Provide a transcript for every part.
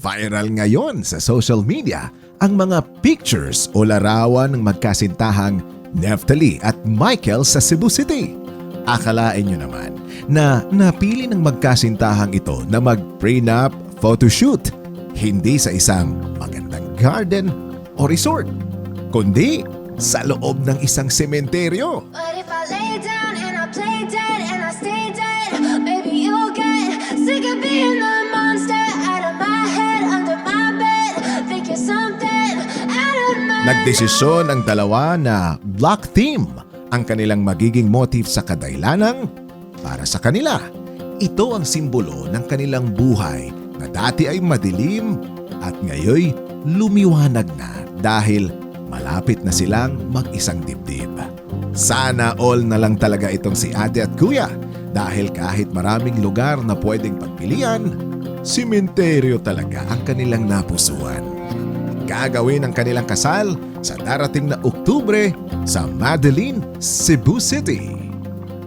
Viral ngayon sa social media ang mga pictures o larawan ng magkasintahang Neftali at Michael sa Cebu City. Akalain nyo naman na napili ng magkasintahang ito na mag-prenup photoshoot hindi sa isang magandang garden o resort, kundi sa loob ng isang sementeryo. But if I lay down and I play dead and I stay dead, maybe you'll get sick of being the monster out of my head, under my bed. Think you're something out of my Nagdesisyon ang dalawa na black theme ang kanilang magiging motif sa kadailanang para sa kanila. Ito ang simbolo ng kanilang buhay na dati ay madilim at ngayoy lumiwanag na dahil malapit na silang mag-isang dibdib. Sana all na lang talaga itong si ate at kuya dahil kahit maraming lugar na pwedeng pagpilian, simenteryo talaga ang kanilang napusuan. Gagawin ang kanilang kasal sa darating na Oktubre sa Madeline, Cebu City.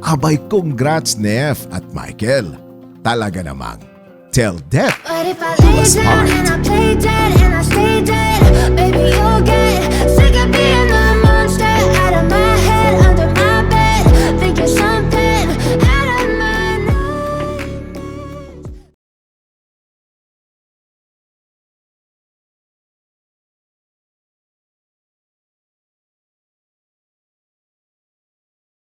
Abay, congrats Nef at Michael. Talaga namang till death But if I do lay us down part. and I play dead and I stay dead, maybe you'll get